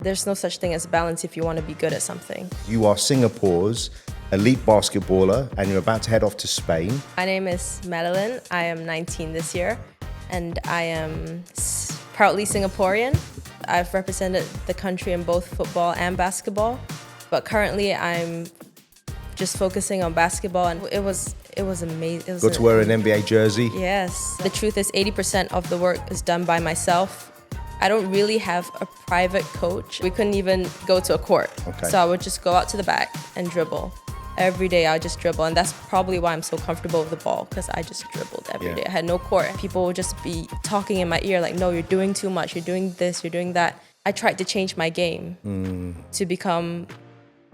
There's no such thing as balance if you want to be good at something. You are Singapore's elite basketballer and you're about to head off to Spain. My name is Madeline. I am 19 this year and I am proudly Singaporean. I've represented the country in both football and basketball, but currently I'm just focusing on basketball, and it was amazing. Got to wear an NBA jersey? Yes. The truth is 80% of the work is done by myself. I don't really have a private coach. We couldn't even go to a court. Okay. So I would just go out to the back and dribble. Every day I would just dribble, and that's probably why I'm so comfortable with the ball, because I just dribbled every day. I had no court. People would just be talking in my ear like, no, you're doing too much, you're doing this, you're doing that. I tried to change my game to become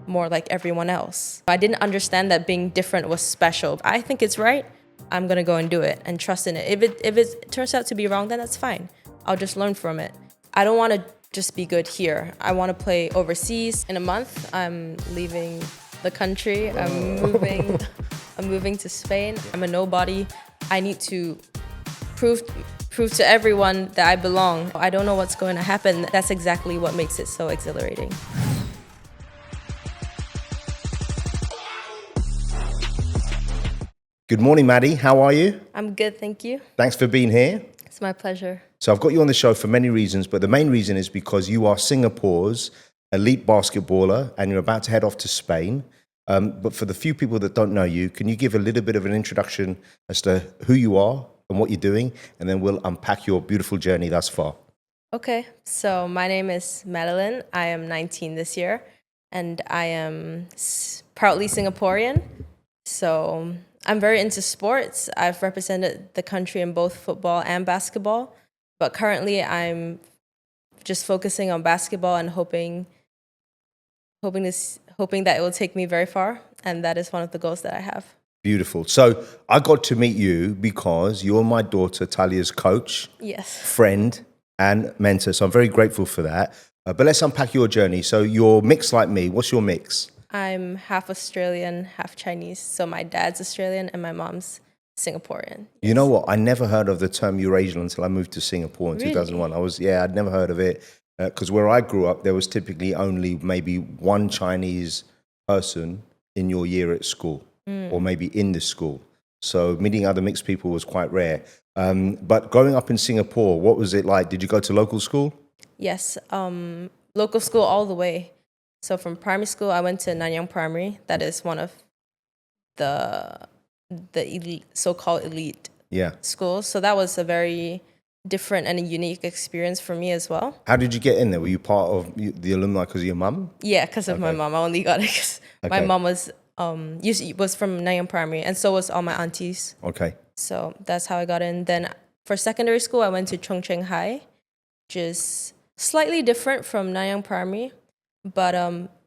more like everyone else. I didn't understand that being different was special. I think it's right, I'm gonna go and do it and trust in it. If it turns out to be wrong, then that's fine. I'll just learn from it. I don't want to just be good here. I want to play overseas. In a month, I'm leaving the country. I'm moving to Spain. I'm a nobody. I need to prove to everyone that I belong. I don't know what's going to happen. That's exactly what makes it so exhilarating. Good morning, Maddie. How are you? I'm good, thank you. Thanks for being here. It's my pleasure. So I've got you on the show for many reasons, but the main reason is because you are Singapore's elite basketballer and you're about to head off to Spain. But for the few people that don't know you, can you give a little bit of an introduction as to who you are and what you're doing? And then we'll unpack your beautiful journey thus far. Okay, so my name is Madeline. I am 19 this year and I am proudly Singaporean. So I'm very into sports. I've represented the country in both football and basketball, but currently I'm just focusing on basketball and hoping that it will take me very far, and that is one of the goals that I have. Beautiful. So I got to meet you because you're my daughter Talia's coach, yes, friend, and mentor. So I'm very grateful for that. But let's unpack your journey. So you're mixed like me. What's your mix? I'm half Australian, half Chinese. So my dad's Australian and my mom's Singaporean. You know what? I never heard of the term Eurasian until I moved to Singapore in 2001. I'd never heard of it because where I grew up, there was typically only maybe one Chinese person in your year at school or maybe in the school. So meeting other mixed people was quite rare. But growing up in Singapore, what was it like? Did you go to local school? Yes, local school all the way. So from primary school, I went to Nanyang Primary. That is one of the elite, so-called elite schools. So that was a very different and a unique experience for me as well. How did you get in there? Were you part of the alumni because of your mum? Yeah, because of my mom. I only got it because my mom was from Nanyang Primary, and so was all my aunties. Okay. So that's how I got in. Then for secondary school, I went to Chung Cheng High, which is slightly different from Nanyang Primary, but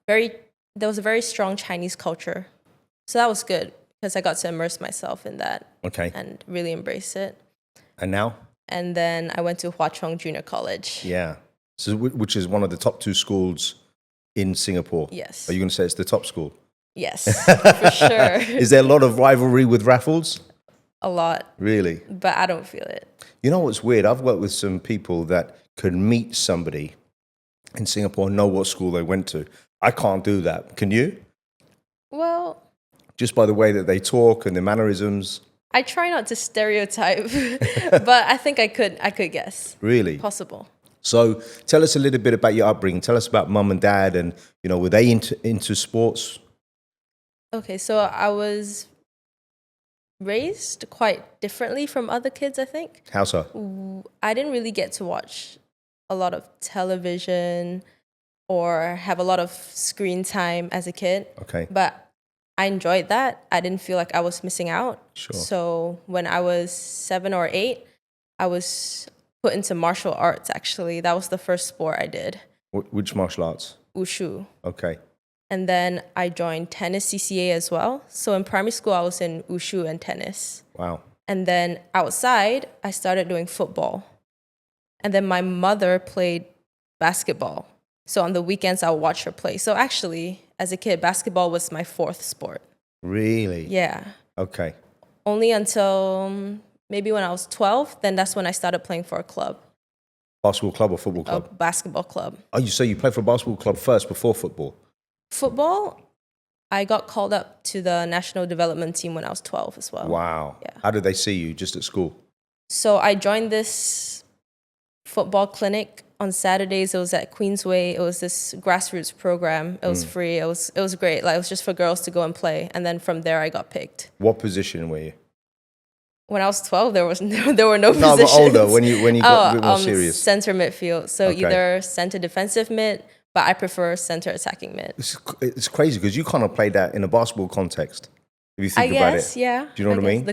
there was a very strong Chinese culture. So that was good because I got to immerse myself in that and really embrace it. And now? And then I went to Hwa Chong Junior College. Yeah. So which is one of the top two schools in Singapore. Yes. Are you going to say it's the top school? Yes, for sure. Is there a lot of rivalry with Raffles? A lot. Really? But I don't feel it. You know what's weird? I've worked with some people that could meet somebody in Singapore and know what school they went to. I can't do that. Can you? Well, just by the way that they talk and their mannerisms. I try not to stereotype, but I think I could guess. Really? Possible. So tell us a little bit about your upbringing. Tell us about mum and dad, and were they into sports? Okay, so I was raised quite differently from other kids, I think. How so? I didn't really get to watch a lot of television or have a lot of screen time as a kid. Okay. But I enjoyed that. I didn't feel like I was missing out. Sure. So when I was 7 or 8, I was put into martial arts, actually. That was the first sport I did. Which martial arts? Wushu. Okay. And then I joined tennis CCA as well. So in primary school, I was in Wushu and tennis. Wow. And then outside, I started doing football. And then my mother played basketball. So on the weekends, I'll watch her play. So actually, as a kid, basketball was my fourth sport. Really? Yeah. Okay. Only until maybe when I was 12, then that's when I started playing for a club. Basketball club or football A club? basketball club. Oh, so you played for a basketball club first before football? Football, I got called up to the national development team when I was 12 as well. Wow. Yeah. How did they see you? Just at school? So I joined this football clinic on Saturdays. It was at Queensway. It was this grassroots program. It was free. It was great. Like, it was just for girls to go and play. And then from there, I got picked. What position were you? When I was 12, there were no positions. No, but older, when you got a bit more serious. Center midfield. So Okay. either center defensive mid, but I prefer center attacking mid. It's crazy because you kind of played that in a basketball context. If you think I about guess, it. yeah. Do you know what I mean?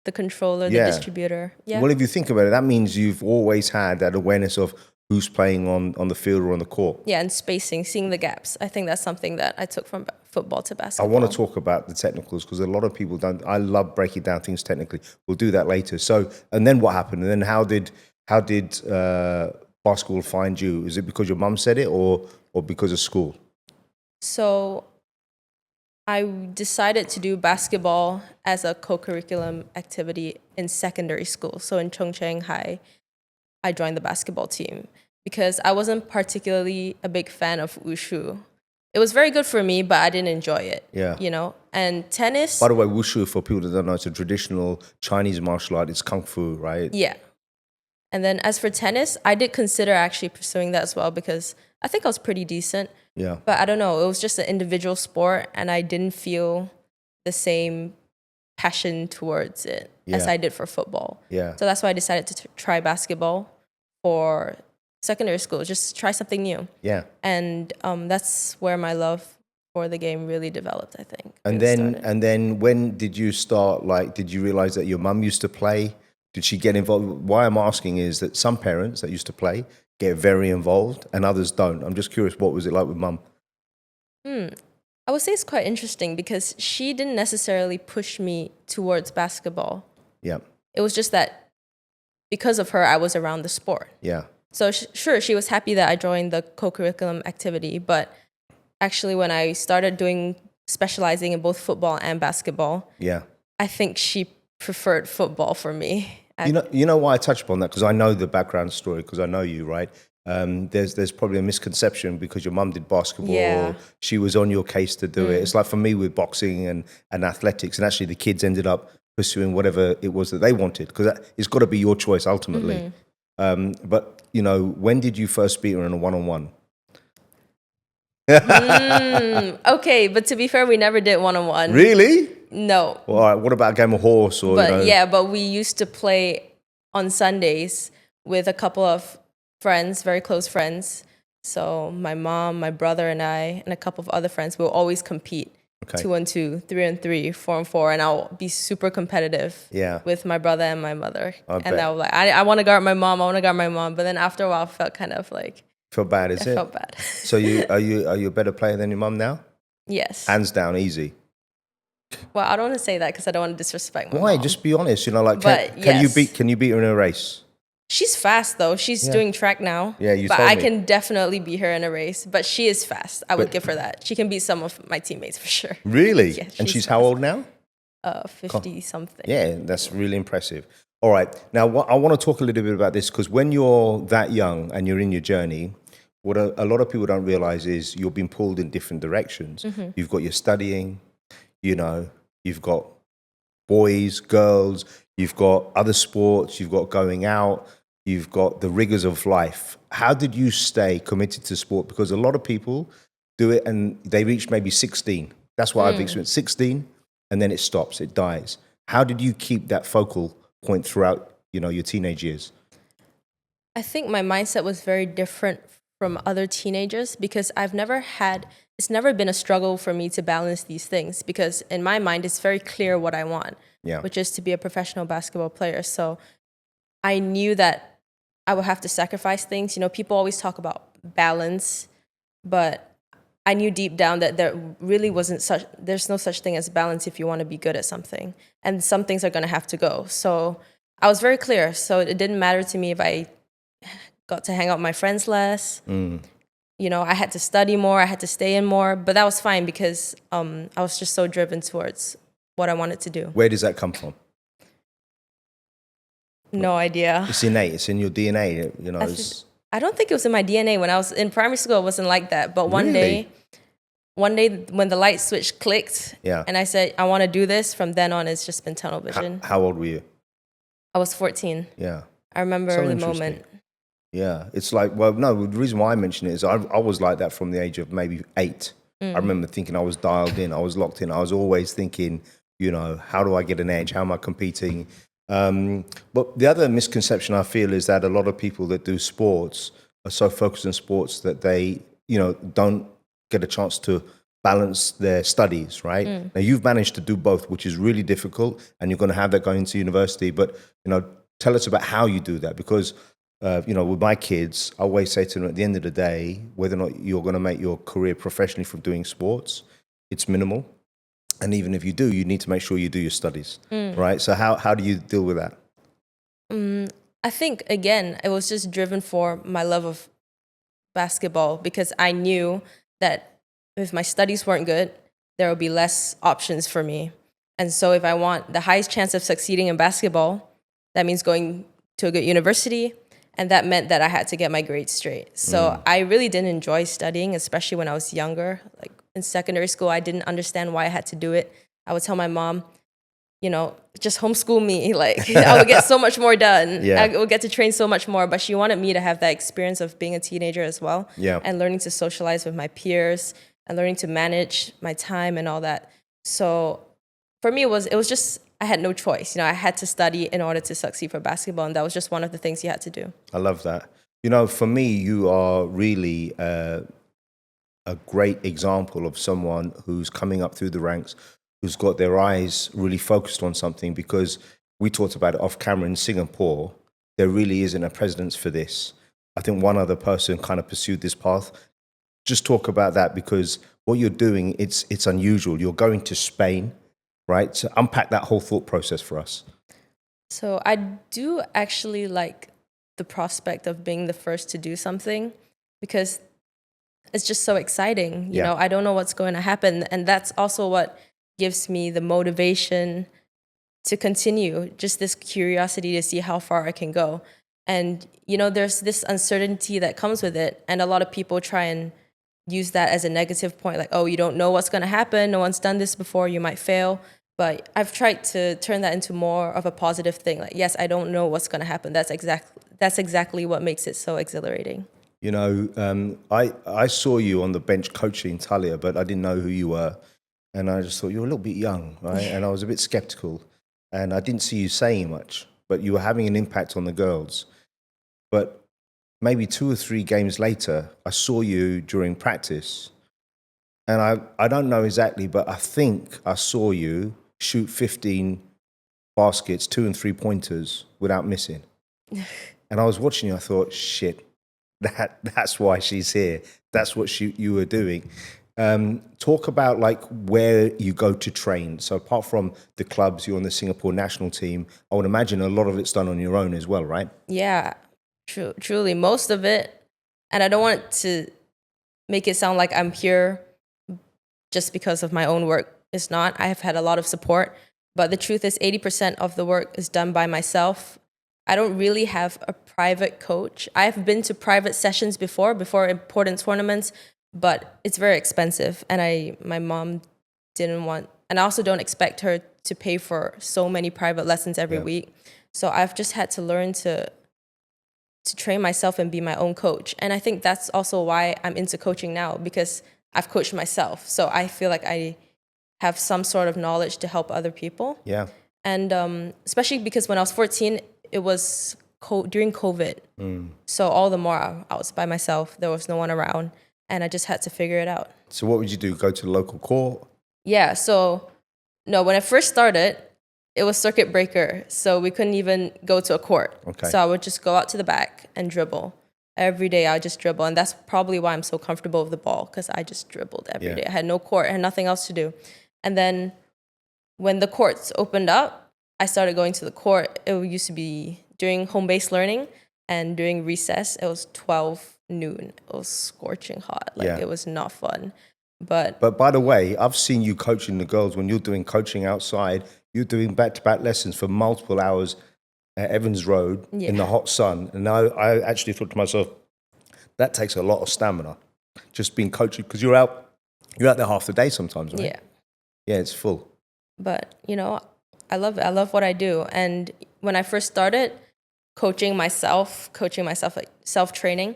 The controller, Yeah. the distributor. Yeah. Well, if you think about it, that means you've always had that awareness of who's playing on the field or on the court. Yeah, and spacing, seeing the gaps. I think that's something that I took from football to I basketball. want to talk about the technicals because a lot of people don't. I love breaking down things technically. We'll do that later. So, and then what happened? And then how did basketball find you? Is it because your mum said it or because of school? So I decided to do basketball as a co-curriculum activity in secondary school. So in Chongqing High, I joined the basketball team because I wasn't particularly a big fan of wushu. It was very good for me, but I didn't enjoy it. Yeah. You know, and tennis. By the way, wushu, for people that don't know, it's a traditional Chinese martial art. It's kung fu, right? Yeah. And then as for tennis, I did consider actually pursuing that as well because I think I was pretty decent. Yeah. But I don't know, it was just an individual sport and I didn't feel the same passion towards it as Yeah. I did for football. Yeah. So that's why I decided to try basketball for secondary school, just try something new. Yeah. And that's where my love for the game really developed, I think. And really then started. and then when did you start, like, did you realize that your mum used to play? Did she get involved? Why I'm asking is that some parents that used to play get very involved and others don't. I'm just curious, what was it like with mum? I would say it's quite interesting because she didn't necessarily push me towards basketball. Yeah. It was just that because of her, I was around the sport. Yeah. So sure, she was happy that I joined the co-curriculum activity, but actually when I started specializing in both football and basketball, Yeah. I think she preferred football for me. You know why I touch upon that? Because I know the background story, because I know you, right? There's probably a misconception because your mum did basketball. Yeah. She was on your case to do it. It's like for me with boxing and athletics, and actually the kids ended up pursuing whatever it was that they wanted, because it's got to be your choice ultimately. But, you know, when did you first beat her in a one-on-one? Okay, but to be fair, we never did one-on-one. Really? No. Well, all right, what about a game of horse? Or, But you know? yeah, but we used to play on Sundays with a couple of friends, very close friends. So my mom, my brother, and I, and a couple of other friends will always compete. Okay. 2-on-2, 3-on-3, 4-on-4, and I'll be super competitive Yeah. with my brother and my mother. I bet. And I was like, I want to guard my mom. But then after a while, I felt kind of like Feel bad, is I it? felt bad. So are you a better player than your mum now? Yes. Hands down, easy. Well, I don't want to say that because I don't want to disrespect my Why? mom. Just be honest. You know, like, But can you yes. beat her in a race? She's fast though. She's doing track now. Yeah, you But told I me. can definitely beat her in a race. But she is fast. I would give her that. She can beat some of my teammates for sure. Really? Yeah, And she's she's how fast. old now? 50 something. Yeah, that's really impressive. All right. Now, I want to talk a little bit about this because when you're that young and you're in your journey, what a lot of people don't realize is you're being pulled in different directions. You've got your studying, you know, you've got boys, girls, you've got other sports, you've got going out, you've got the rigors of life. How did you stay committed to sport? Because a lot of people do it and they reach maybe 16. That's what I've experienced, 16, and then it stops, it dies. How did you keep that focal point throughout, you know, your teenage years? I think my mindset was very different from other teenagers because it's never been a struggle for me to balance these things because in my mind, it's very clear what I want, which is to be a professional basketball player. So I knew that I would have to sacrifice things. You know, people always talk about balance, but I knew deep down that there's no such thing as balance if you want to be good at something. And some things are going to have to go. So I was very clear. So it didn't matter to me if I got to hang out with my friends less. You know, I had to study more, I had to stay in more, but that was fine because I was just so driven towards what I wanted to do. Where does that come from? No idea. It's innate. It's in your DNA. You know. I don't think it was in my DNA. When I was in primary school, it wasn't like that. But one day when the light switch clicked, and I said, I want to do this, from then on, it's just been tunnel vision. How old were you? I was 14. Yeah. I remember the moment. Yeah. It's like, well, no, the reason why I mention it is I was like that from the age of maybe 8. I remember thinking I was dialed in. I was locked in. I was always thinking, you know, how do I get an edge? How am I competing? But the other misconception I feel is that a lot of people that do sports are so focused on sports that they, you know, don't get a chance to balance their studies, right? Now, you've managed to do both, which is really difficult, and you're going to have that going into university. But, you know, tell us about how you do that, because, you know, with my kids, I always say to them at the end of the day, whether or not you're going to make your career professionally from doing sports, it's minimal. And even if you do, you need to make sure you do your studies, right? So how do you deal with that? I think, again, it was just driven for my love of basketball, because I knew that if my studies weren't good, there would be less options for me. And so if I want the highest chance of succeeding in basketball, that means going to a good university. And that meant that I had to get my grades straight. So I really didn't enjoy studying, especially when I was younger. Like in secondary school, I didn't understand why I had to do it. I would tell my mom, you know, just homeschool me. Like I would get so much more done. I would get to train so much more. But she wanted me to have that experience of being a teenager as well. And learning to socialize with my peers and learning to manage my time and all that. So for me, it was just, I had no choice. You know, I had to study in order to succeed for basketball. And that was just one of the things you had to do. I love that. You know, for me, you are really a great example of someone who's coming up through the ranks, who's got their eyes really focused on something, because we talked about it off camera in Singapore. There really isn't a precedence for this. I think one other person kind of pursued this path. Just talk about that, because what you're doing, it's unusual. You're going to Spain, right? So unpack that whole thought process for us. So I do actually like the prospect of being the first to do something, because it's just so exciting. You know, I don't know what's going to happen. And that's also what gives me the motivation to continue, just this curiosity to see how far I can go. And, you know, there's this uncertainty that comes with it. And a lot of people try and use that as a negative point, like, oh, you don't know what's going to happen. No one's done this before. You might fail. But I've tried to turn that into more of a positive thing. Like, yes, I don't know what's going to happen. That's exactly what makes it so exhilarating. You know, I saw you on the bench coaching Talia, but I didn't know who you were. And I just thought, you're a little bit young, right? And I was a bit skeptical. And I didn't see you saying much, but you were having an impact on the girls. But maybe 2 or 3 games later, I saw you during practice. And I don't know exactly, but I think I saw you shoot 15 baskets, 2 and 3 pointers without missing. And I was watching you, I thought, shit, that's why she's here. That's what you were doing. Talk about like where you go to train. So apart from the clubs, you're on the Singapore national team. I would imagine a lot of it's done on your own as well, right? Yeah, truly. Most of it. And I don't want to make it sound like I'm here just because of my own work. It's not. I have had a lot of support. But the truth is 80% of the work is done by myself. I don't really have a private coach. I've been to private sessions before important tournaments, but it's very expensive. And my mom didn't want, and I also don't expect her to pay for so many private lessons every week. So I've just had to learn to train myself and be my own coach. And I think that's also why I'm into coaching now, because I've coached myself. So I feel like I have some sort of knowledge to help other people. Yeah. And especially because when I was 14, it was during COVID. So all the more I was by myself. There was no one around. And I just had to figure it out. So what would you do? Go to the local court? Yeah. So, no, when I first started, it was circuit breaker. So we couldn't even go to a court. Okay. So I would just go out to the back and dribble. Every day I would just dribble. And that's probably why I'm so comfortable with the ball, because I just dribbled every day. I had no court. I had nothing else to do. And then when the courts opened up, I started going to the court. It used to be during home-based learning, and during recess, it was 12 noon. It was scorching hot. It was not fun. But by the way, I've seen you coaching the girls when you're doing coaching outside. You're doing back-to-back lessons for multiple hours. at Evans Road in the hot sun. And I actually thought to myself, that takes a lot of stamina, just being coached, because you're out there half the day sometimes, right? Yeah. Yeah, it's full. But, I love it. I love what I do. And when I first started coaching myself, like self-training,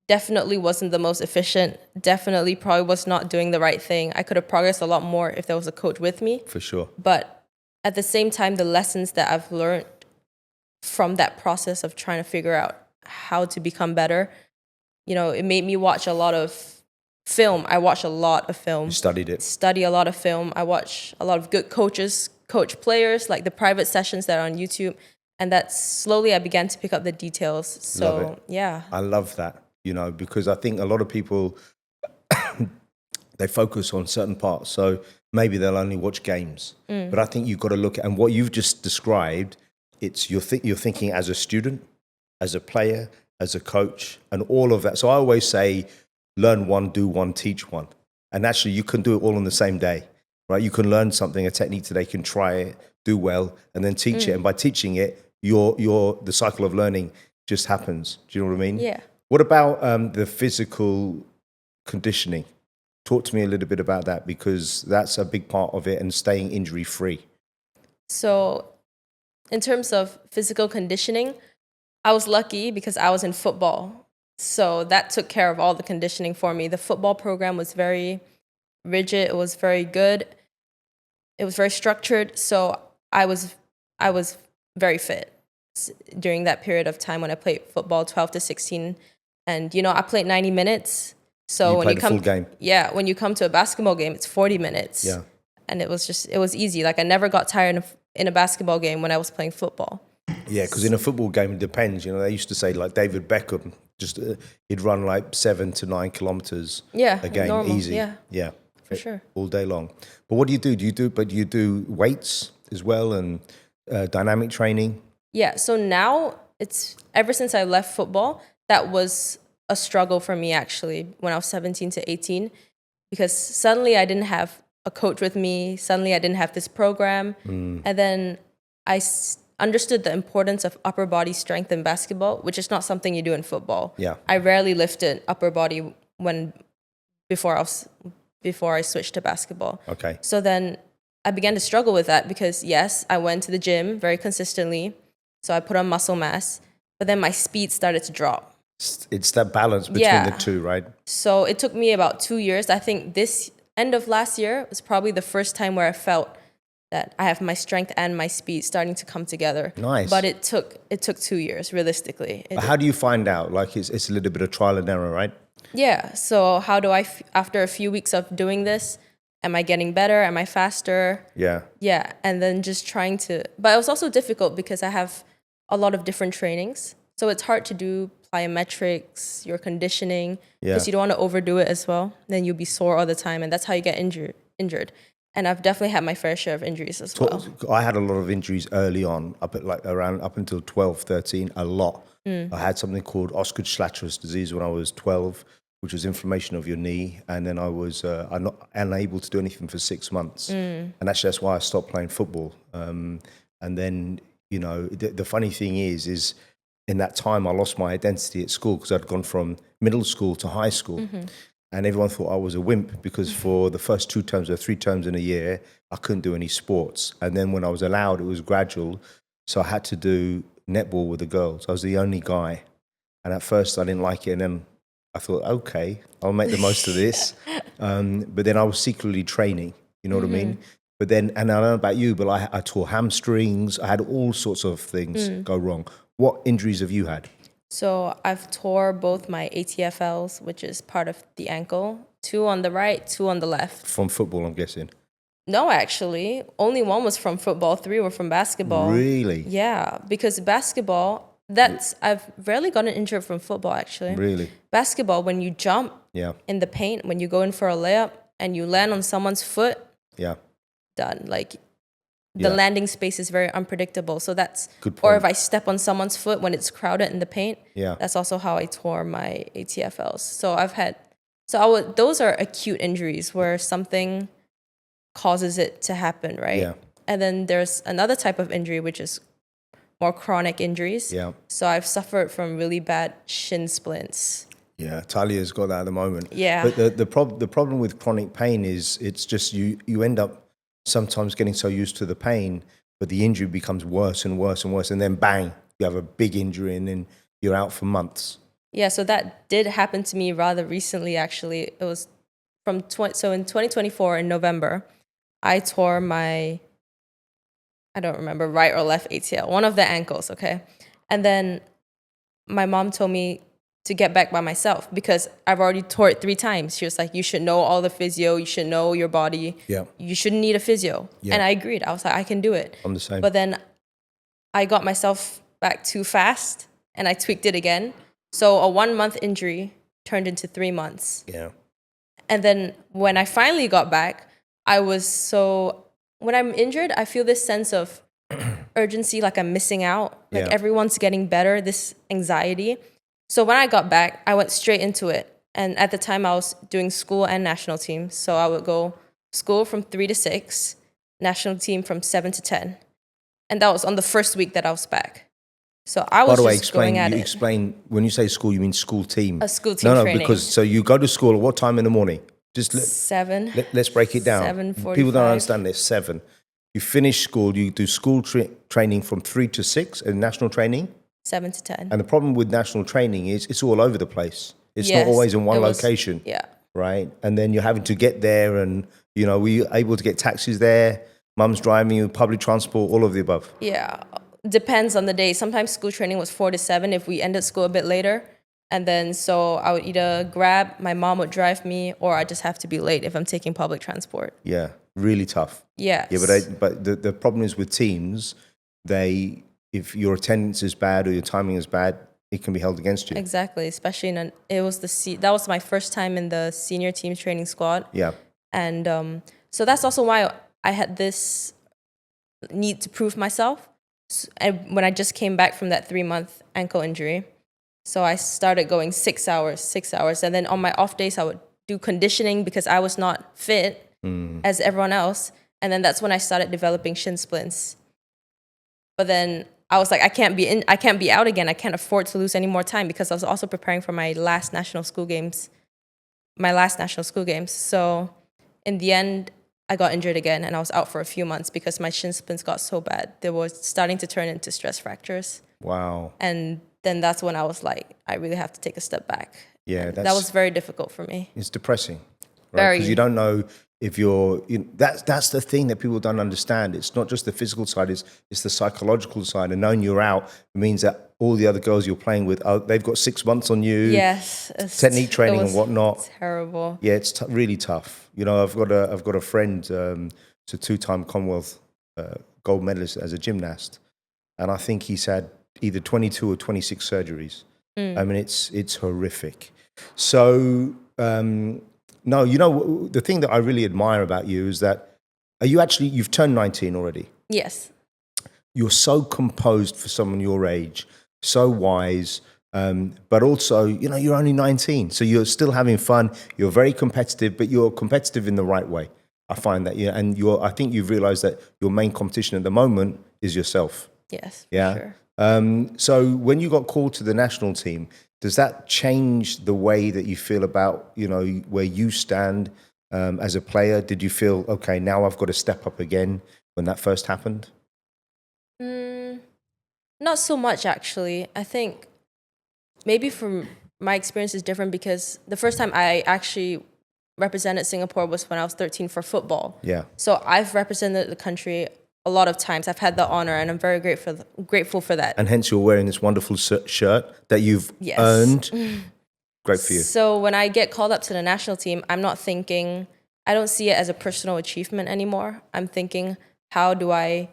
definitely wasn't the most efficient. Definitely probably was not doing the right thing. I could have progressed a lot more if there was a coach with me. For sure. But at the same time, the lessons that I've learned from that process of trying to figure out how to become better, it made me watch a lot of film. I watch a lot of film. You studied it. Study a lot of film. I watch a lot of good coaches, coach players, like the private sessions that are on YouTube. And that slowly I began to pick up the details. So, love it. Yeah. I love that, because I think a lot of people, they focus on certain parts. So maybe they'll only watch games. But I think you've got to look at, and what you've just described, it's you're thinking as a student, as a player, as a coach, and all of that. So I always say, learn one, do one, teach one. And actually, you can do it all on the same day, right? You can learn something, a technique today, can try it, do well, and then teach it. And by teaching it, the cycle of learning just happens. Do you know what I mean? Yeah. What about the physical conditioning? Talk to me a little bit about that, because that's a big part of it, and staying injury free. So in terms of physical conditioning, I was lucky because I was in football. So that took care of all the conditioning for me. The football program was very rigid. It was very good. It was very structured. So I was very fit during that period of time when I played football, 12 to 16. And, I played 90 minutes. So when you come, full game. Yeah, when you come to a basketball game, it's 40 minutes. Yeah. And it was easy. Like I never got tired in a basketball game when I was playing football. Yeah, because in a football game, it depends. They used to say, like David Beckham, he'd run like 7 to 9 kilometers a game, normal, easy. Yeah, for sure. All day long. But what do you do? Do you do weights as well, and dynamic training? Yeah, so now it's ever since I left football, that was a struggle for me actually when I was 17 to 18, because suddenly I didn't have a coach with me. Suddenly I didn't have this program. And then I understood the importance of upper body strength in basketball, which is not something you do in football. Yeah. I rarely lifted upper body before I switched to basketball. Okay. So then I began to struggle with that because yes, I went to the gym very consistently. So I put on muscle mass, but then my speed started to drop. It's that balance between the two, right? So it took me about 2 years. I think this end of last year was probably the first time where I felt that I have my strength and my speed starting to come together. Nice. But it took 2 years, realistically. How do you find out? Like it's a little bit of trial and error, right? Yeah. So how do I, after a few weeks of doing this, am I getting better? Am I faster? Yeah. Yeah. And then just trying to, but it was also difficult because I have a lot of different trainings. So it's hard to do plyometrics, your conditioning, because you don't want to overdo it as well. Then you'll be sore all the time. And that's how you get injured. And I've definitely had my fair share of injuries as well. I had a lot of injuries early on, up until 12, 13, a lot. I had something called Osgood-Schlatter's disease when I was 12, which was inflammation of your knee. And then I was unable to do anything for 6 months. And actually, that's why I stopped playing football. And then, the funny thing is in that time, I lost my identity at school because I'd gone from middle school to high school. And everyone thought I was a wimp because for the first 2 terms or 3 terms in a year, I couldn't do any sports. And then when I was allowed, it was gradual. So I had to do netball with the girls. I was the only guy. And at first I didn't like it. And then I thought, okay, I'll make the most of this. But then I was secretly training, you know what I mean? But then, and I don't know about you, but I tore hamstrings. I had all sorts of things go wrong. What injuries have you had? So I've tore both my ATFLs, which is part of the ankle, 2 on the right, 2 on the left. From football, I'm guessing. No, actually. Only 1 was from football, 3 were from basketball. Really? Yeah, because basketball, I've rarely gotten injured from football, actually. Really? Basketball, when you jump in the paint, when you go in for a layup and you land on someone's foot, done. Like, the landing space is very unpredictable. So that's, good point. Or if I step on someone's foot when it's crowded in the paint, that's also how I tore my ATFLs. So those are acute injuries where something causes it to happen, right? Yeah. And then there's another type of injury, which is more chronic injuries. Yeah. So I've suffered from really bad shin splints. Yeah, Talia's got that at the moment. Yeah. But the problem with chronic pain is it's just you end up sometimes getting so used to the pain, but the injury becomes worse and worse and worse, and then bang, you have a big injury, and then you're out for months. Yeah, so that did happen to me rather recently, actually. It was in 2024 in November, I tore my, I don't remember, right or left ACL, one of the ankles, okay? And then my mom told me to get back by myself because I've already tore it 3 times. She was like, you should know all the physio, you should know your body. Yeah. You shouldn't need a physio. Yeah. And I agreed. I was like, I can do it. I'm the same. But then I got myself back too fast and I tweaked it again. So a 1-month injury turned into 3 months. Yeah. And then when I finally got back, when I'm injured, I feel this sense of urgency, like I'm missing out. Like everyone's getting better, this anxiety. So when I got back, I went straight into it. And at the time I was doing school and national team. So I would go school from 3 to 6, national team from 7 to 10. And that was on the first week that I was back. So I was going at it. Explain, when you say school, you mean school team? A school team training. Because, so you go to school at what time in the morning? Just 7. Let's break it down. 7:45. People don't understand this. 7. You finish school, you do school training from 3 to 6 and national training? 7 to 10. And the problem with national training is it's all over the place. It's not always in one location. Yeah. Right? And then you're having to get there and, were you able to get taxis there? Mum's driving you, public transport, all of the above? Yeah. Depends on the day. Sometimes school training was 4 to 7 if we ended school a bit later. And then so I would either grab, my mom would drive me, or I just have to be late if I'm taking public transport. Yeah, really tough. Yes. Yeah, but the problem is with teams, if your attendance is bad or your timing is bad, it can be held against you. Exactly, especially that was my first time in the senior team training squad. Yeah. And so that's also why I had this need to prove myself. And when I just came back from that 3-month ankle injury, so I started going 6 hours. And then on my off days, I would do conditioning because I was not fit as everyone else. And then that's when I started developing shin splints. But then I was like, I can't be out again. I can't afford to lose any more time because I was also preparing for my last national school games. So in the end, I got injured again and I was out for a few months because my shin splints got so bad. They were starting to turn into stress fractures. Wow. And then that's when I was like, I really have to take a step back. Yeah, that was very difficult for me. It's depressing, right? Because you don't know if that's the thing that people don't understand. It's not just the physical side; it's the psychological side. And knowing you're out means that all the other girls you're playing with, they've got 6 months on you. Yes, technique training and whatnot. Terrible. Yeah, it's really tough. I've got a friend, it's a 2-time Commonwealth gold medalist as a gymnast, and I think he's had either 22 or 26 surgeries. I mean, it's horrific. So, no, the thing that I really admire about you is that you've turned 19 already. Yes. You're so composed for someone your age, so wise, but also, you're only 19. So you're still having fun. You're very competitive, but you're competitive in the right way. I find that, and I think you've realized that your main competition at the moment is yourself. Yes, yeah. For sure. So when you got called to the national team, does that change the way that you feel about, where you stand as a player? Did you feel, okay, now I've got to step up again when that first happened? Not so much, actually. I think maybe from my experience is different because the first time I actually represented Singapore was when I was 13 for football. Yeah. So I've represented the country a lot of times. I've had the honor and I'm very grateful for that. And hence you're wearing this wonderful shirt that you've earned. Great for you. So when I get called up to the national team, I don't see it as a personal achievement anymore. I'm thinking, how do I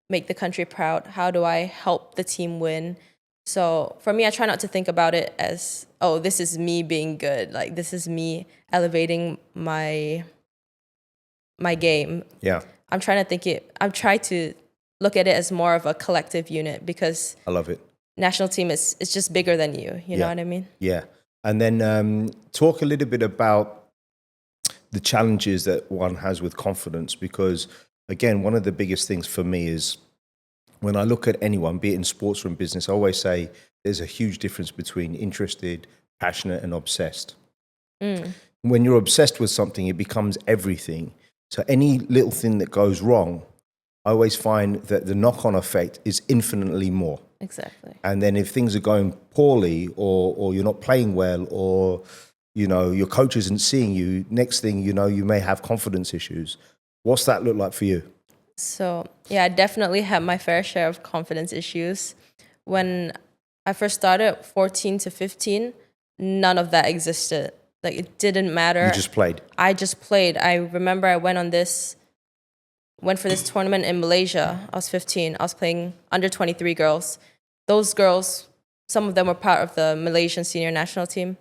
make the country proud? How do I help the team win? So for me, I try not to think about it as, oh, this is me being good. Like, this is me elevating my game. Yeah. I'm trying to look at it as more of a collective unit because I love it. National team is just bigger than you. You know what I mean? Yeah. And then talk a little bit about the challenges that one has with confidence, because again, one of the biggest things for me is when I look at anyone, be it in sports or in business, I always say there's a huge difference between interested, passionate, and obsessed. When you're obsessed with something, it becomes everything. So any little thing that goes wrong, I always find that the knock-on effect is infinitely more. Exactly. And then if things are going poorly, or you're not playing well, or your coach isn't seeing you, next thing you know, you may have confidence issues. What's that look like for you? So yeah, I definitely had my fair share of confidence issues. When I first started, 14 to 15, none of that existed. Like, it didn't matter. You just played. I just played. I remember I went for this tournament in Malaysia. I was 15. I was playing under 23 girls. Those girls, some of them were part of the Malaysian senior national team.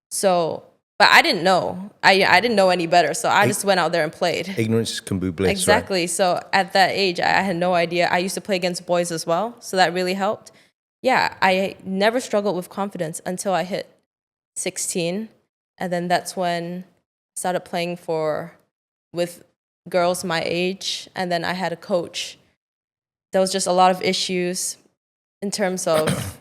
So, but I didn't know. I didn't know any better. So I just went out there and played. Ignorance can be bliss. Exactly. Right? So at that age, I had no idea. I used to play against boys as well. So that really helped. Yeah, I never struggled with confidence until I hit 16. And then that's when I started playing with girls my age. And then I had a coach. There was just a lot of issues in terms of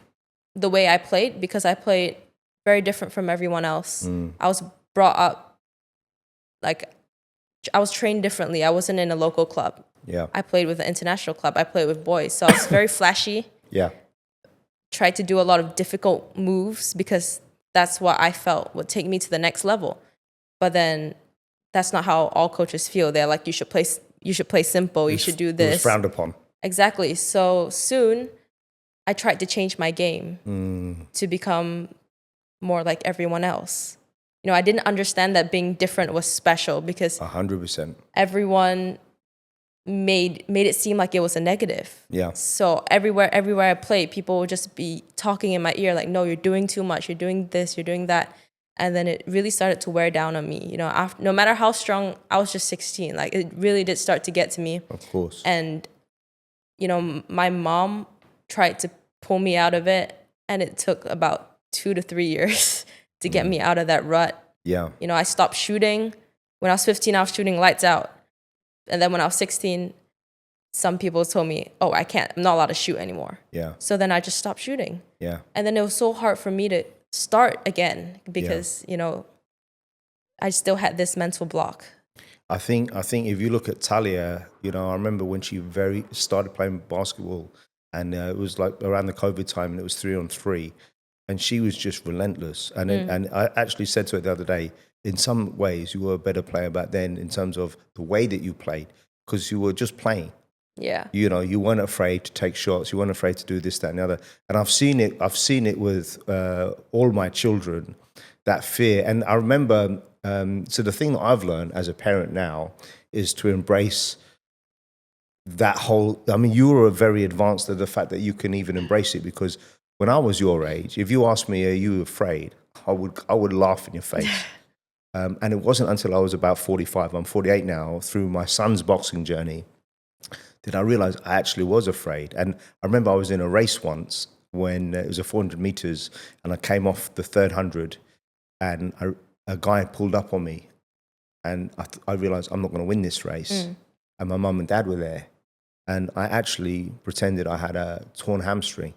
the way I played, because I played very different from everyone else. I was brought up, like, I was trained differently. I wasn't in a local club. Yeah. I played with an international club. I played with boys. So I was very flashy. Yeah. Tried to do a lot of difficult moves because that's what I felt would take me to the next level. But then that's not how all coaches feel. They're like, you should play simple. You should do this. It was frowned upon. Exactly. So soon I tried to change my game to become more like everyone else. I didn't understand that being different was special, because 100%. everyone made it seem like it was a negative. Yeah. So everywhere I played, people would just be talking in my ear like, no, you're doing too much, you're doing this, you're doing that. And then it really started to wear down on me. After, no matter how strong, I was just 16. Like, it really did start to get to me. Of course. And, my mom tried to pull me out of it, and it took about 2 to 3 years to get me out of that rut. Yeah. I stopped shooting. When I was 15, I was shooting lights out. And then when I was 16, some people told me, oh, I'm not allowed to shoot anymore. Yeah. So then I just stopped shooting. Yeah. And then it was so hard for me to start again because, I still had this mental block. I think if you look at Talia, I remember when she started playing basketball, and it was like around the COVID time, and it was 3-on-3, and she was just relentless. And I actually said to her the other day, in some ways, you were a better player back then in terms of the way that you played, because you were just playing. Yeah. You weren't afraid to take shots. You weren't afraid to do this, that, and the other. And I've seen it with all my children, that fear. And I remember, so the thing that I've learned as a parent now is to embrace that whole, you were very advanced at the fact that you can even embrace it, because when I was your age, if you asked me, are you afraid? I would laugh in your face. And it wasn't until I was about 45, I'm 48 now, through my son's boxing journey, did I realize I actually was afraid. And I remember I was in a race once when it was a 400 meters, and I came off the third 100, and a guy pulled up on me, and I realized I'm not going to win this race. And my mum and dad were there, and I actually pretended I had a torn hamstring,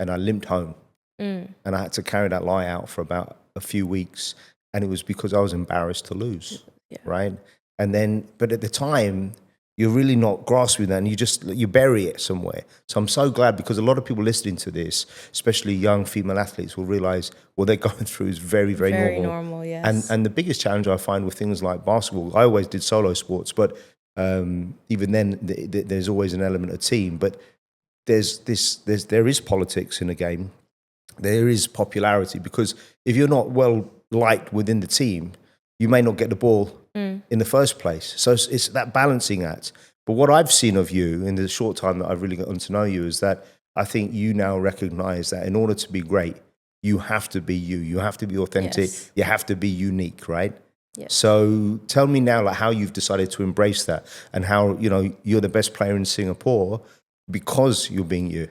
and I limped home. And I had to carry that lie out for about a few weeks, and it was because I was embarrassed to lose, right? And then, but at the time, you're really not grasping that, and you bury it somewhere. So I'm so glad, because a lot of people listening to this, especially young female athletes, will realize what they're going through is very, very normal. Very normal, yes. And the biggest challenge I find with things like basketball, I always did solo sports, but even then, there's always an element of team. But there is politics in the game. There is popularity, because if you're not well liked within the team, you may not get the ball in the first place. So it's that balancing act. But what I've seen of you in the short time that I've really gotten to know you is that I think you now recognize that in order to be great, you have to be you. You have to be authentic. Yes. You have to be unique, right? Yes. So tell me now, like, how you've decided to embrace that, and how, you're the best player in Singapore because you're being you.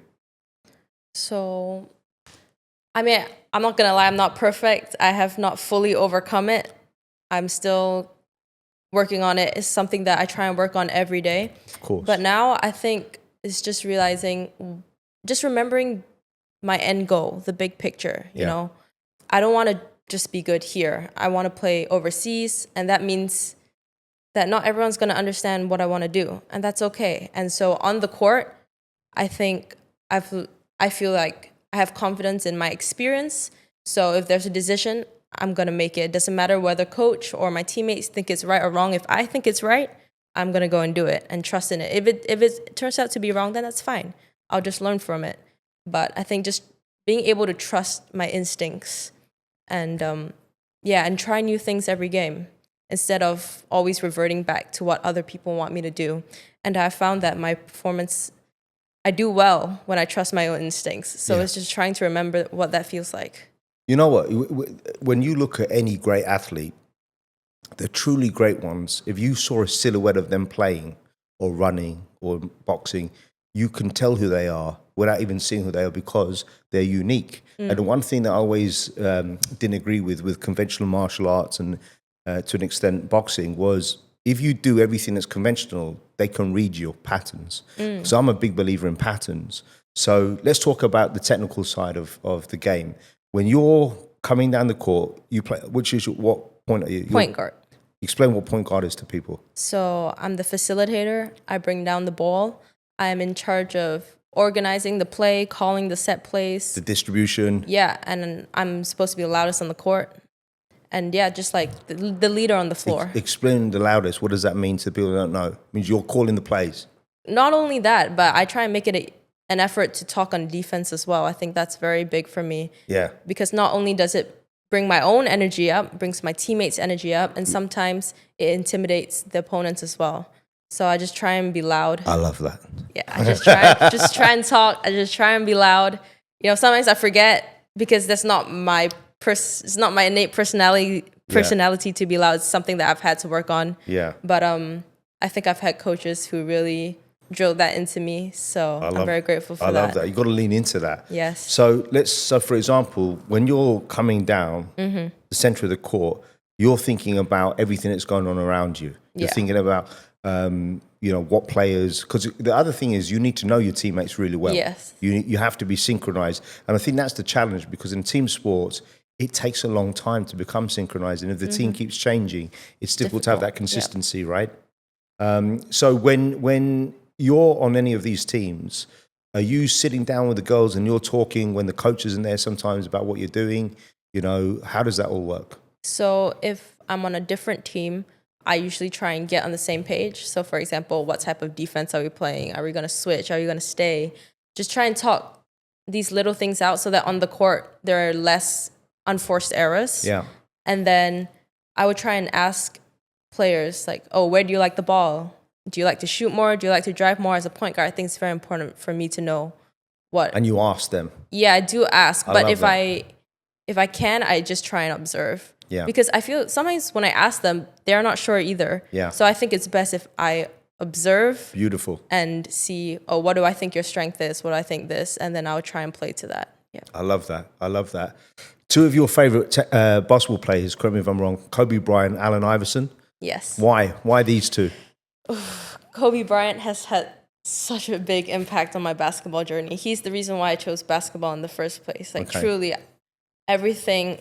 So, I'm not going to lie, I'm not perfect. I have not fully overcome it. I'm still working on it. It's something that I try and work on every day. Of course. But now I think is just realizing, just remembering my end goal, the big picture, you know. I don't want to just be good here. I want to play overseas, and that means that not everyone's going to understand what I want to do, and that's okay. And so on the court, I think I feel like I have confidence in my experience. So if there's a decision, I'm going to make it. It doesn't matter whether coach or my teammates think it's right or wrong. If I think it's right, I'm going to go and do it and trust in it. If it turns out to be wrong, then that's fine. I'll just learn from it. But I think just being able to trust my instincts and and try new things every game instead of always reverting back to what other people want me to do. And I found that my performance, I do well when I trust my own instincts. So it's just trying to remember what that feels like. You know what? When you look at any great athlete, the truly great ones, if you saw a silhouette of them playing or running or boxing, you can tell who they are without even seeing who they are because they're unique. And the one thing that I always didn't agree with conventional martial arts and to an extent boxing was if you do everything that's conventional, they can read your patterns. So I'm a big believer in patterns. So let's talk about the technical side of the game. When you're coming down the court, you play, what point are you? Point guard. Explain what point guard is to people. So I'm the facilitator. I bring down the ball. I'm in charge of organizing the play, calling the set plays. The distribution. Yeah, and I'm supposed to be the loudest on the court. And yeah, just like the leader on the floor. Explain the loudest. What does that mean to people who don't know? It means you're calling the plays. Not only that, but I try and make it an effort to talk on defense as well. I think that's very big for me. Yeah. Because not only does it bring my own energy up, brings my teammates' energy up, and sometimes it intimidates the opponents as well. So I just try and be loud. I love that. Yeah, I just try and talk. I just try and be loud. You know, sometimes I forget because that's not my it's not my innate personality to be loud. It's something that I've had to work on. Yeah. But I think I've had coaches who really drilled that into me. So I'm very grateful for that. I love that. You've got to lean into that. Yes. So for example, when you're coming down the center of the court, you're thinking about everything that's going on around you. You're thinking about what players, because the other thing is you need to know your teammates really well. Yes. You have to be synchronized. And I think that's the challenge because in team sports, it takes a long time to become synchronized. And if the team keeps changing, it's difficult to have that consistency, right? So when you're on any of these teams, are you sitting down with the girls and you're talking when the coach is in there sometimes about what you're doing? You know, how does that all work? So if I'm on a different team, I usually try and get on the same page. So for example, what type of defense are we playing? Are we going to switch? Are we going to stay? Just try and talk these little things out so that on the court, there are less unforced errors. Yeah. And then I would try and ask players like, oh, where do you like the ball? Do you like to shoot more? Do you like to drive more? As a point guard, I think it's very important for me to know what. And you ask them. Yeah, I do ask. But if I can, I just try and observe. Yeah. Because I feel sometimes when I ask them, they're not sure either. Yeah. So I think it's best if I observe. Beautiful. And see, oh, what do I think your strength is? What do I think this? And then I'll try and play to that. Yeah. I love that. Two of your favorite basketball players, correct me if I'm wrong, Kobe Bryant, Allen Iverson. Yes. Why these two? Kobe Bryant has had such a big impact on my basketball journey. He's the reason why I chose basketball in the first place. Like truly, everything,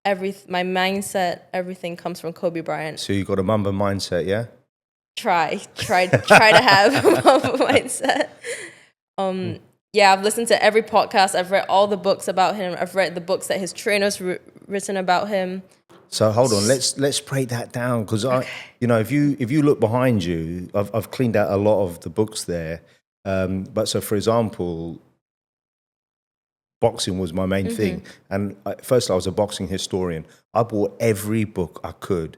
my mindset, everything comes from Kobe Bryant. So you got a Mamba mindset, yeah? Try to have a Mamba mindset. Yeah, I've listened to every podcast. I've read all the books about him. I've read the books that his trainers written about him. So hold on, let's break that down because if you look behind you, I've cleaned out a lot of the books there. But so for example, boxing was my main thing, and first I was a boxing historian. I bought every book I could,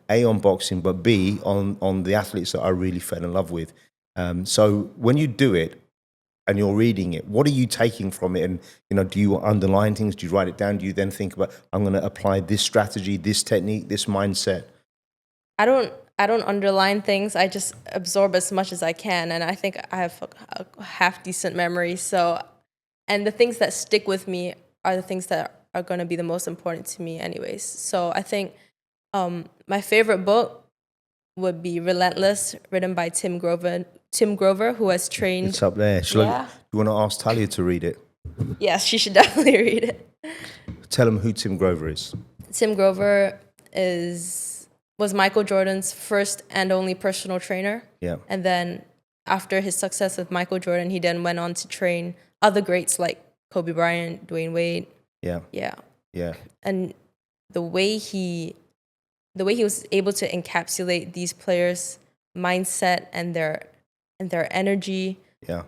A on boxing, but B on the athletes that I really fell in love with. So when you do it and you're reading it, what are you taking from it? And do you underline things? Do you write it down? Do you then think about, I'm going to apply this strategy, this technique, this mindset? I don't underline things. I just absorb as much as I can, and I think I have a half decent memory. So, and the things that stick with me are the things that are going to be the most important to me, anyways. So I think my favorite book would be Relentless, written by Tim Tim Grover, who has trained. It's up there. You want to ask Talia to read it? Yes, she should definitely read it. Tell him who Tim Grover is. Tim Grover was Michael Jordan's first and only personal trainer. Yeah. And then after his success with Michael Jordan, he then went on to train other greats like Kobe Bryant, Dwayne Wade. Yeah. Yeah. Yeah. And the way he was able to encapsulate these players' mindset and their energy. Yeah.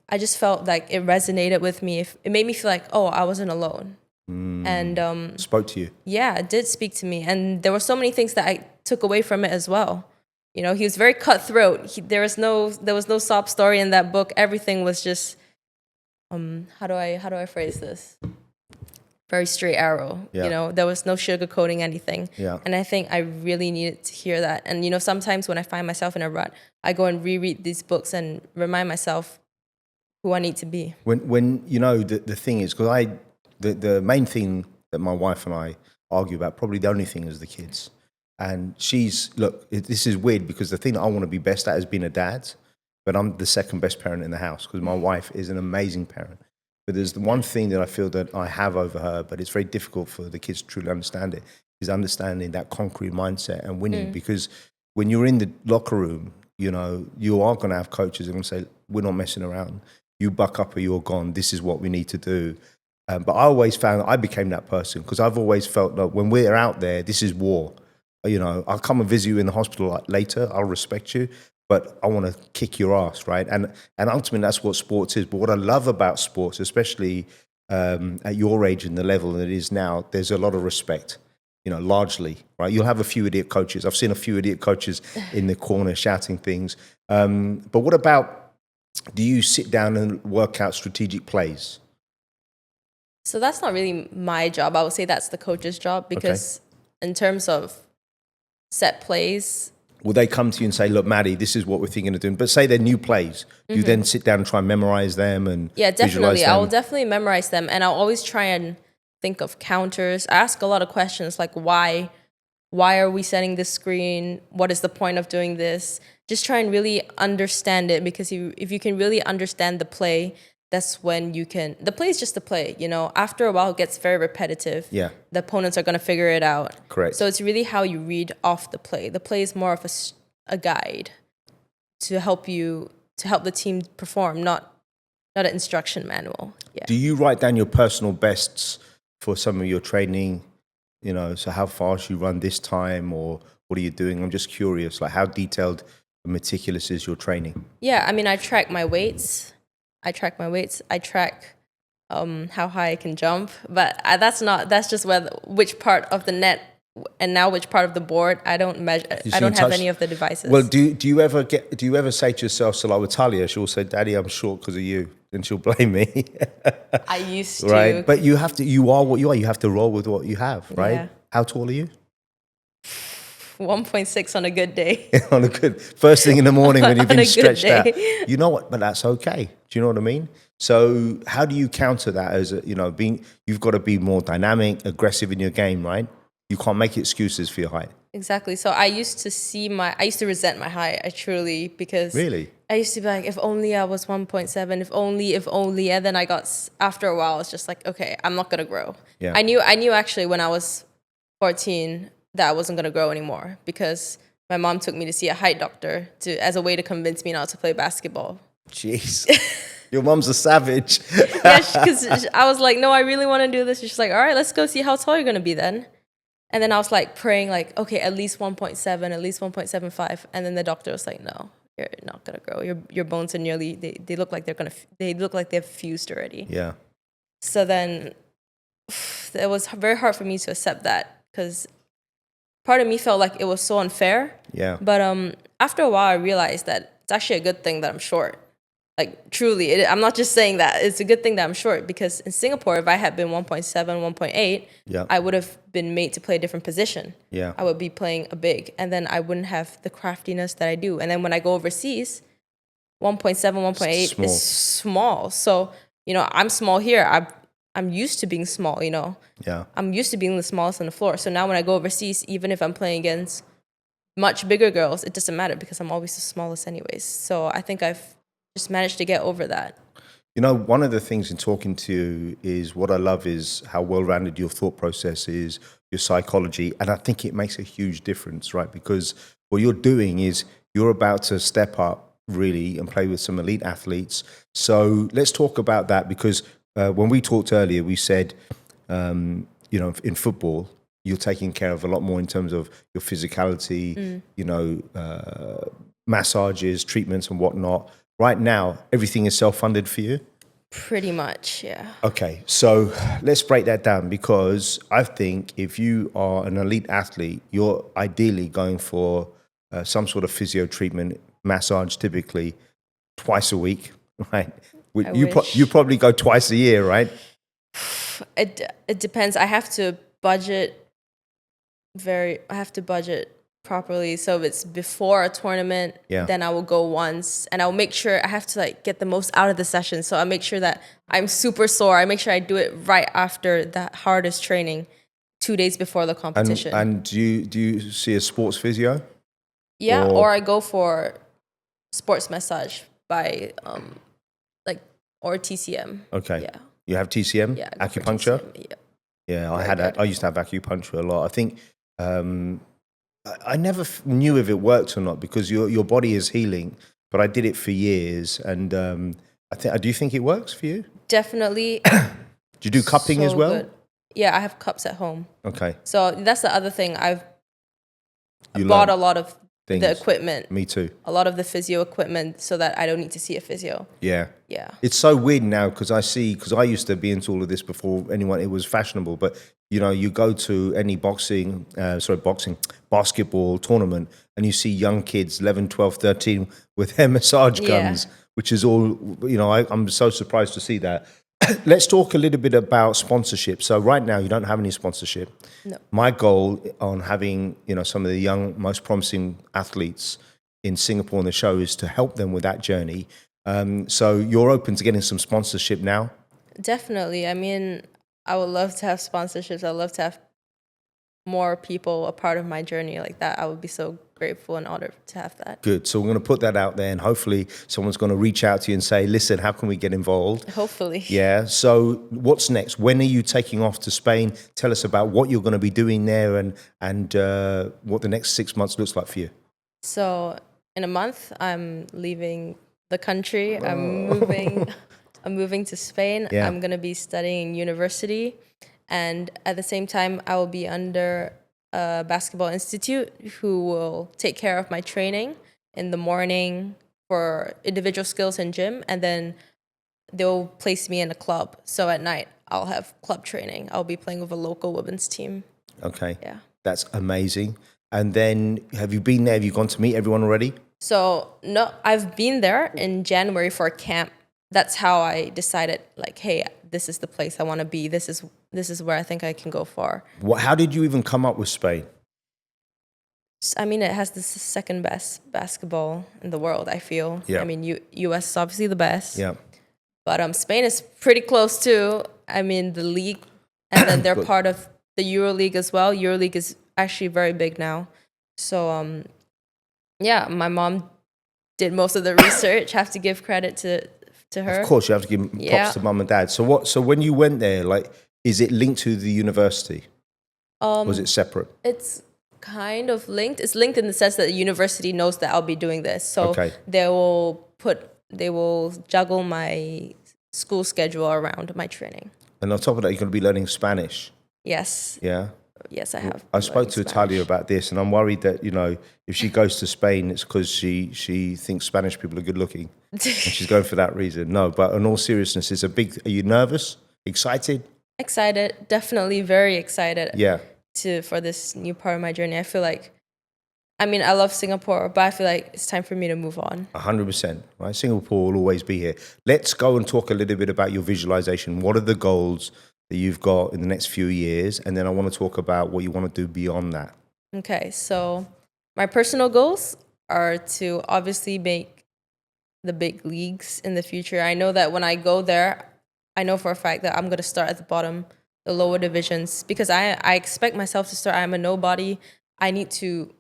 I just felt like it resonated with me. It made me feel like, oh, I wasn't alone. And spoke to you. Yeah, it did speak to me. And there were so many things that I took away from it as well. You know, he was very cutthroat. There was no sob story in that book. Everything was just how do I phrase this? Very straight arrow. Yeah. You know, there was no sugarcoating anything. Yeah. And I think I really needed to hear that. And you know, sometimes when I find myself in a rut, I go and reread these books and remind myself who I need to be. When you know the thing is, because the main thing that my wife and I argue about, probably the only thing, is the kids. And this is weird because the thing that I want to be best at is being a dad, but I'm the second best parent in the house because my wife is an amazing parent. But there's the one thing that I feel that I have over her, but it's very difficult for the kids to truly understand it, is understanding that concrete mindset and winning. Because when you're in the locker room, you know, you are going to have coaches who are going to say, we're not messing around. You buck up or you're gone. This is what we need to do. But I always found that I became that person because I've always felt that when we're out there, this is war. You know, I'll come and visit you in the hospital later. I'll respect you, but I want to kick your ass, right? And ultimately, that's what sports is. But what I love about sports, especially at your age and the level that it is now, there's a lot of respect, you know, largely, right? You'll have a few idiot coaches. I've seen a few idiot coaches in the corner shouting things. But what about, do you sit down and work out strategic plays? So that's not really my job. I would say that's the coach's job because in terms of set plays. Will they come to you and say, look, Maddie, this is what we're thinking of doing? But say they're new plays. Do you then sit down and try and memorize them and definitely. I will definitely memorize them. And I'll always try and think of counters. I ask a lot of questions like why are we setting this screen? What is the point of doing this? Just try and really understand it because if you can really understand the play, that's when the play is just a play, you know. After a while, it gets very repetitive. Yeah. The opponents are going to figure it out. Correct. So it's really how you read off the play. The play is more of a guide to help the team perform, not an instruction manual. Yeah. Do you write down your personal bests for some of your training? You know, so how fast you run this time or what are you doing? I'm just curious, like how detailed and meticulous is your training? Yeah, I mean, I track my weights. I track how high I can jump, but that's just which part of the net and now which part of the board. I don't measure. I don't have any of the devices. Well, do you ever say to yourself, so like with Talia, she'll say, Daddy, I'm short because of you, and she'll blame me. I used to. Right, but you are what you are. You have to roll with what you have, right? Yeah. How tall are you? 1.6 on a good day. On a good first thing in the morning when you've been stretched out. You know what? But that's okay. Do you know what I mean? So how do you counter that as you've got to be more dynamic, aggressive in your game, right? You can't make excuses for your height. Exactly. So I used to resent my height. Because really? I used to be like, if only I was 1.7, if only. And then after a while, it's just like, okay, I'm not going to grow. Yeah. I knew actually when I was 14 that I wasn't going to grow anymore because my mom took me to see a height doctor as a way to convince me not to play basketball. Jeez. Your mom's a savage. Yeah, because I was like, no, I really want to do this. She's like, all right, let's go see how tall you're going to be then. And then I was like praying like, okay, at least 1.7, at least 1.75. And then the doctor was like, no, you're not going to grow. Your bones are nearly, they look like they've fused already. Yeah. So then it was very hard for me to accept that because part of me felt like it was so unfair. Yeah. But after a while, I realized that it's actually a good thing that I'm short. Like, truly, I'm not just saying that. It's a good thing that I'm short because in Singapore, if I had been 1.7, 1.8, I would have been made to play a different position. Yeah. I would be playing a big, and then I wouldn't have the craftiness that I do. And then when I go overseas, 1.7, 1.8 is small. So, I'm small here. I'm used to being small, Yeah. I'm used to being the smallest on the floor. So now when I go overseas, even if I'm playing against much bigger girls, it doesn't matter because I'm always the smallest anyways. So I think I've just managed to get over that. You know, one of the things in talking to you is what I love is how well-rounded your thought process is, your psychology, and I think it makes a huge difference, right? Because what you're doing is you're about to step up really and play with some elite athletes. So let's talk about that because when we talked earlier, we said, you know, in football, you're taking care of a lot more in terms of your physicality, you know, massages, treatments and whatnot. Right now, everything is self-funded for you? Pretty much, yeah. Okay, so let's break that down because I think if you are an elite athlete, you're ideally going for some sort of physio treatment, massage typically twice a week, right? You probably go twice a year, right? It depends. I have to budget properly. So if it's before a tournament, then I will go once and I'll make sure I have to like get the most out of the session. So I make sure that I'm super sore. I make sure I do it right after the hardest training, 2 days before the competition. And do you see a sports physio? Yeah, or I go for sports massage by or TCM. Okay. Yeah. You have TCM? Yeah. Acupuncture? TCM, yeah. I used to have acupuncture a lot. I think I never knew if it worked or not because your body is healing, but I did it for years and do you think it works for you? Definitely. Do you do cupping as well? Good. Yeah, I have cups at home. Okay. So that's the other thing. I've bought a lot of the equipment. Me too. A lot of the physio equipment so that I don't need to see a physio. Yeah. Yeah. It's so weird now because I used to be into all of this before anyone, it was fashionable, but you know, you go to any basketball tournament and you see young kids, 11, 12, 13 with their massage guns, which is all, you know, I'm so surprised to see that. Let's talk a little bit about sponsorship. So right now you don't have any sponsorship. No. My goal on having, you know, some of the young, most promising athletes in Singapore on the show is to help them with that journey. So you're open to getting some sponsorship now? Definitely. I mean, I would love to have sponsorships. I'd love to have more people a part of my journey like that. I would be so grateful and honored to have that. Good. So we're going to put that out there and hopefully someone's going to reach out to you and say, listen, how can we get involved? Hopefully. Yeah. So what's next? When are you taking off to Spain? Tell us about what you're going to be doing there and what the next 6 months looks like for you. So in a month, I'm leaving the country. I'm moving to Spain. Yeah. I'm going to be studying university. And at the same time, I will be under a basketball institute who will take care of my training in the morning for individual skills and gym. And then they'll place me in a club. So at night, I'll have club training. I'll be playing with a local women's team. Okay. Yeah. That's amazing. And then have you been there? Have you gone to meet everyone already? So no, I've been there in January for a camp. That's how I decided, like, hey, this is the place I want to be. This is where I think I can go far. How did you even come up with Spain? I mean, it has the second best basketball in the world, I feel. Yeah. I mean, US is obviously the best. Yeah. But Spain is pretty close too. I mean, the league, and then they're part of the EuroLeague as well. EuroLeague is actually very big now. So, yeah, my mom did most of the research. Have to give credit to her. Of course, you have to give props to mum and dad. So when you went there, like, is it linked to the university? Was it separate? It's kind of linked. It's linked in the sense that the university knows that I'll be doing this. So okay. they will juggle my school schedule around my training. And on top of that, you're going to be learning Spanish. Yes. Yeah. Yes, I have. I spoke to Italia about this, and I'm worried that, you know, if she goes to Spain, it's because she thinks Spanish people are good looking, and she's going for that reason. No, but in all seriousness, are you nervous? Excited? Excited, definitely very excited. Yeah. For this new part of my journey. I feel like, I mean, I love Singapore, but I feel like it's time for me to move on. 100%. Right, Singapore will always be here. Let's go and talk a little bit about your visualization. What are the goals that you've got in the next few years? And then I want to talk about what you want to do beyond that. Okay, so my personal goals are to obviously make the big leagues in the future. I know that when I go there, I know for a fact that I'm going to start at the bottom, the lower divisions, because I expect myself to start. I'm a nobody. I need to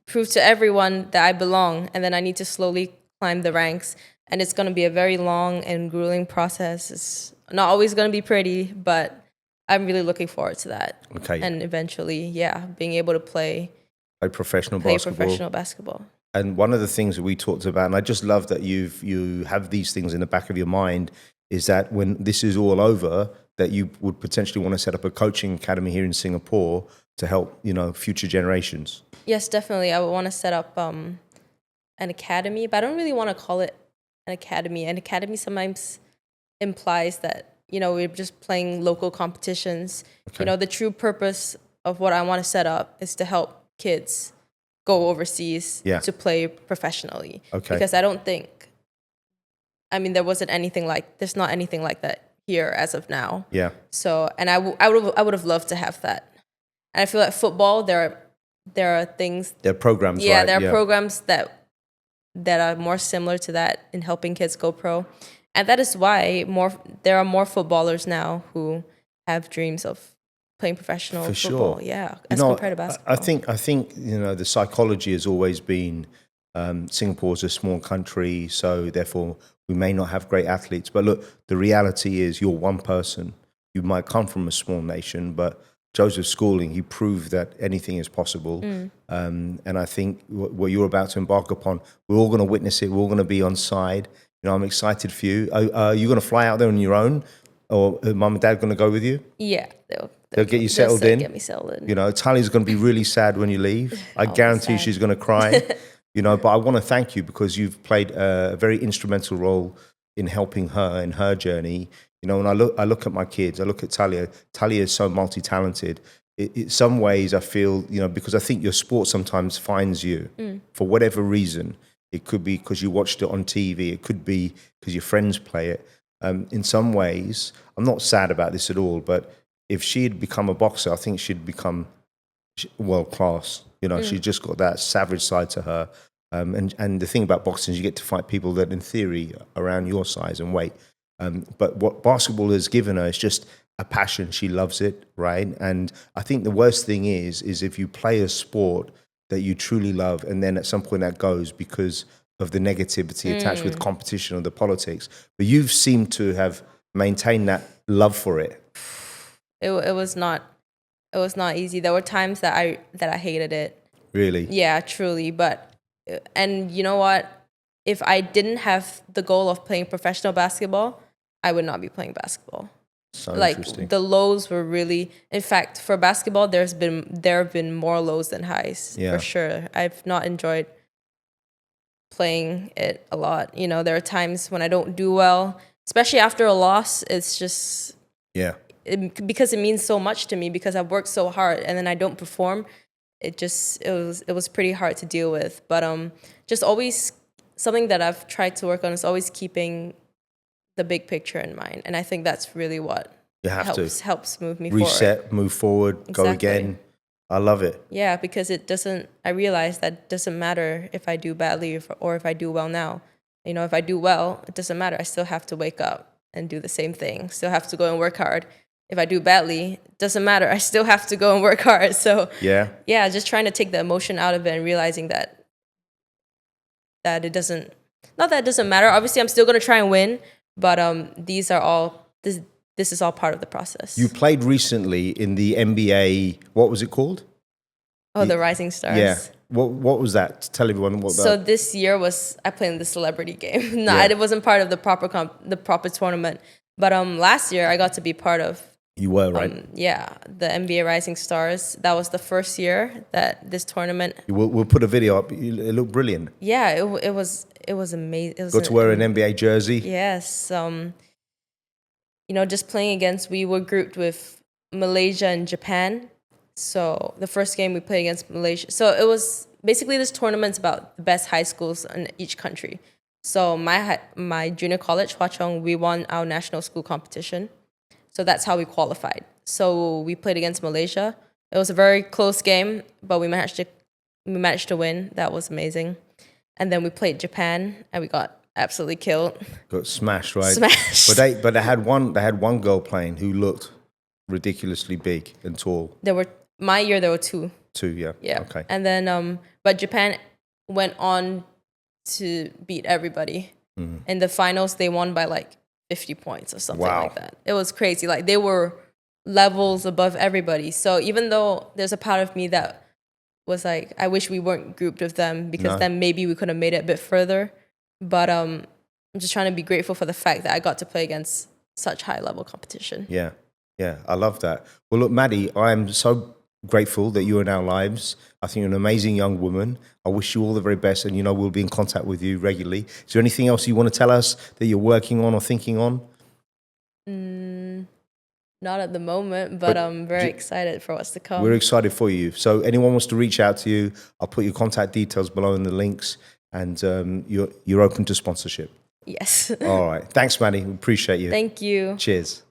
prove to everyone that I belong, and then I need to slowly climb the ranks. And it's going to be a very long and grueling process. It's not always going to be pretty, but I'm really looking forward to that. Okay. And eventually, being able to play professional basketball. And one of the things that we talked about, and I just love that you have these things in the back of your mind, is that when this is all over, that you would potentially want to set up a coaching academy here in Singapore to help, future generations. Yes, definitely. I would want to set up an academy, but I don't really want to call it an academy. An academy sometimes implies that, we're just playing local competitions. Okay. The true purpose of what I want to set up is to help kids go overseas to play professionally. Okay. Because I don't think, there's not anything like that here as of now. Yeah. So, and I would have loved to have that. And I feel like football, there are things. There are programs, yeah, right? There are programs that are more similar to that in helping kids go pro. And that is why there are more footballers now who have dreams of playing professional football. Sure. Yeah, as compared to basketball. I think the psychology has always been Singapore's a small country, so therefore we may not have great athletes. But look, the reality is you're one person. You might come from a small nation, but Joseph Schooling, he proved that anything is possible. And I think what you're about to embark upon, we're all going to witness it. We're all going to be on side. I'm excited for you. Are you going to fly out there on your own, or are mum and dad going to go with you? Yeah, they'll get you settled in. Get me settled in. Talia's going to be really sad when you leave. I guarantee she's going to cry. But I want to thank you because you've played a very instrumental role in helping her in her journey. When I look at my kids, I look at Talia. Talia is so multi-talented. In some ways, I feel, because I think your sport sometimes finds you for whatever reason. It could be because you watched it on TV. It could be because your friends play it. In some ways, I'm not sad about this at all, but if she had become a boxer, I think she'd become world class. She's just got that savage side to her. And the thing about boxing is you get to fight people that, in theory, are around your size and weight. But what basketball has given her is just a passion. She loves it, right? And I think the worst thing is if you play a sport that you truly love, and then at some point that goes because of the negativity attached with competition or the politics. But you've seemed to have maintained that love for it. It was not easy. There were times that I hated it. Really? Yeah, truly. And you know what? If I didn't have the goal of playing professional basketball, I would not be playing basketball. So interesting. The lows were really, in fact, for basketball, there have been more lows than highs, for sure. I've not enjoyed playing it a lot. There are times when I don't do well, especially after a loss. It's just because it means so much to me because I've worked so hard and then I don't perform. It was pretty hard to deal with. But just always something that I've tried to work on is always keeping the big picture in mind, and I think that's really what helps move me reset, move forward, go again. I love it. Yeah, because I realize that it doesn't matter if I do badly or if I do well now. If I do well, it doesn't matter. I still have to wake up and do the same thing. Still have to go and work hard. If I do badly, it doesn't matter. I still have to go and work hard. So just trying to take the emotion out of it and realizing that it doesn't matter. Obviously, I'm still going to try and win. But this is all part of the process. You played recently in the NBA. What was it called? Oh, the Rising Stars. Yeah. What was that? Tell everyone what that. So this year I played in the celebrity game. It wasn't part of the proper tournament. But last year I got to be part of. You were, right? The NBA Rising Stars. That was the first year that this tournament. We'll put a video up. It looked brilliant. Yeah, it was amazing. Got to wear an NBA jersey. Yes. Just playing against. We were grouped with Malaysia and Japan. So the first game we played against Malaysia. So it was basically this tournament's about the best high schools in each country. So my junior college, Hwa Chong, we won our national school competition. So that's how we qualified. So we played against Malaysia. It was a very close game, but we managed to win. That was amazing. And then we played Japan, and we got absolutely killed. Got smashed, right? Smashed. But they had one girl playing who looked ridiculously big and tall. My year there were two. 2, yeah. Yeah. Okay. And then, but Japan went on to beat everybody. In the finals, they won by like 50 points or something like that. It was crazy. Like they were levels above everybody. So even though there's a part of me that was like, I wish we weren't grouped with them because then maybe we could have made it a bit further. But I'm just trying to be grateful for the fact that I got to play against such high level competition. Yeah. Yeah. I love that. Well, look, Maddie, I am so grateful that you're in our lives. I think you're an amazing young woman. I wish you all the very best, and we'll be in contact with you regularly. Is there anything else you want to tell us that you're working on or thinking on? Not at the moment, but I'm very excited for what's to come. We're excited for you. So anyone wants to reach out to you, I'll put your contact details below in the links, and you're open to sponsorship. Yes. All right. Thanks, Maddie. We appreciate you. Thank you. Cheers.